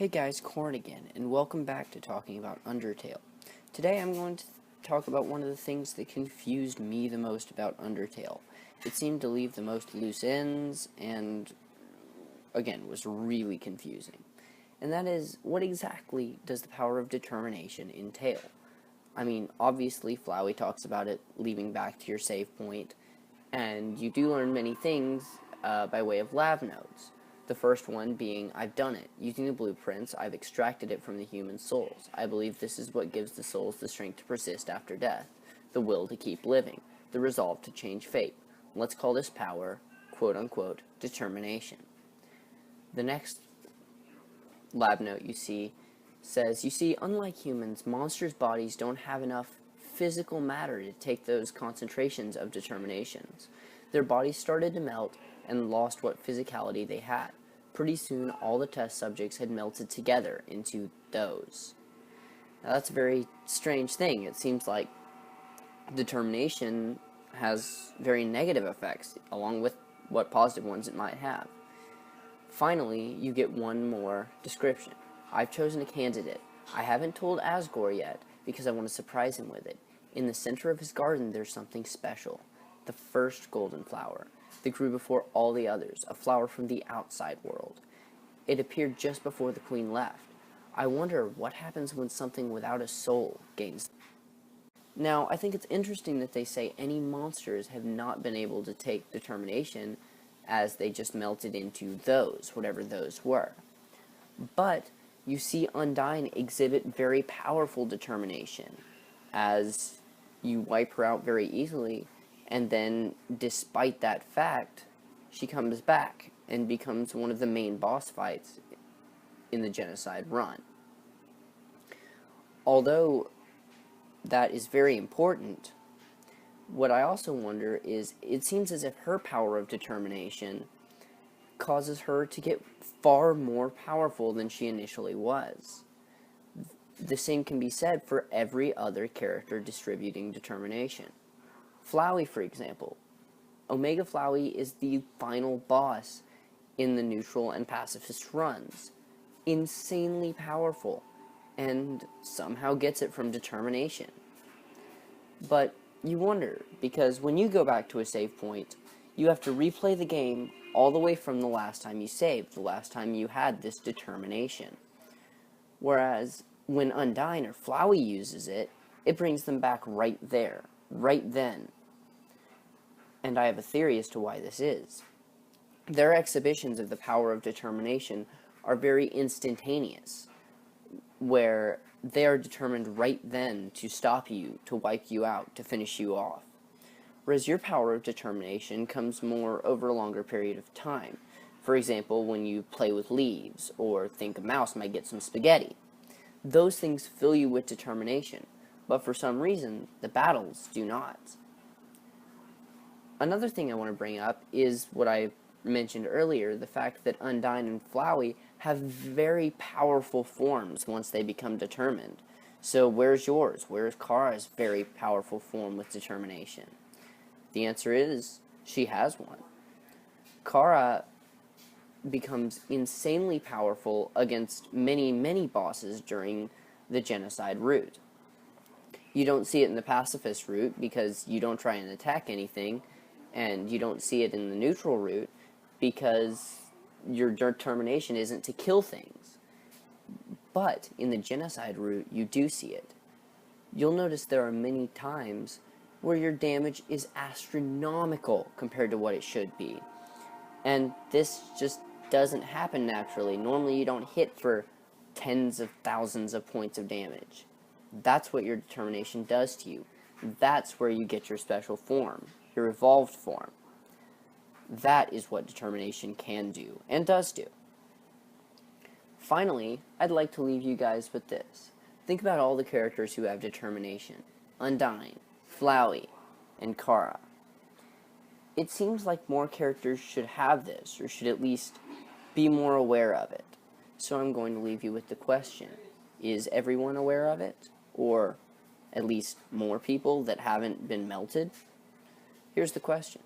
Hey guys, Corn again, and welcome back to talking about Undertale. Today I'm going to talk about one of the things that confused me the most about Undertale. It seemed to leave the most loose ends, and again, was really confusing. And that is, what exactly does the power of determination entail? I mean, obviously, Flowey talks about it leaving back to your save point, and you do learn many things by way of lab notes. The first one being, I've done it. Using the blueprints, I've extracted it from the human souls. I believe this is what gives the souls the strength to persist after death, the will to keep living, the resolve to change fate. Let's call this power, quote-unquote, determination. The next lab note you see says, you see, unlike humans, monsters' bodies don't have enough physical matter to take those concentrations of determinations. Their bodies started to melt and lost what physicality they had. Pretty soon, all the test subjects had melted together into those. Now, that's a very strange thing. It seems like determination has very negative effects, along with what positive ones it might have. Finally, you get one more description. I've chosen a candidate. I haven't told Asgore yet, because I want to surprise him with it. In the center of his garden, there's something special. The first golden flower that grew before all the others, a flower from the outside world. It appeared just before the queen left. I wonder what happens when something without a soul gains. Now, I think it's interesting that they say any monsters have not been able to take determination, as they just melted into those, whatever those were. But you see Undyne exhibit very powerful determination, as you wipe her out very easily, and then, despite that fact, she comes back and becomes one of the main boss fights in the Genocide run. Although that is very important, what I also wonder is, it seems as if her power of determination causes her to get far more powerful than she initially was. The same can be said for every other character distributing determination. Flowey, for example. Omega Flowey is the final boss in the neutral and pacifist runs. Insanely powerful, and somehow gets it from determination. But you wonder, because when you go back to a save point, you have to replay the game all the way from the last time you saved, the last time you had this determination. Whereas, when Undyne or Flowey uses it, it brings them back right there, right then. And I have a theory as to why this is. Their exhibitions of the power of determination are very instantaneous, where they are determined right then to stop you, to wipe you out, to finish you off. Whereas your power of determination comes more over a longer period of time. For example, when you play with leaves, or think a mouse might get some spaghetti. Those things fill you with determination, but for some reason, the battles do not. Another thing I want to bring up is what I mentioned earlier, the fact that Undyne and Flowey have very powerful forms once they become determined. So where's yours? Where's Kara's very powerful form with determination? The answer is, she has one. Kara becomes insanely powerful against many, many bosses during the Genocide route. You don't see it in the pacifist route because you don't try and attack anything, and you don't see it in the neutral route because your determination isn't to kill things. But in the Genocide route, you do see it. You'll notice there are many times where your damage is astronomical compared to what it should be. And this just doesn't happen naturally. Normally you don't hit for tens of thousands of points of damage. That's what your determination does to you. That's where you get your special form, your evolved form. That is what determination can do, and does do. Finally, I'd like to leave you guys with this. Think about all the characters who have determination. Undyne, Flowey, and Kara. It seems like more characters should have this, or should at least be more aware of it. So I'm going to leave you with the question, is everyone aware of it? Or at least more people that haven't been melted? Here's the question.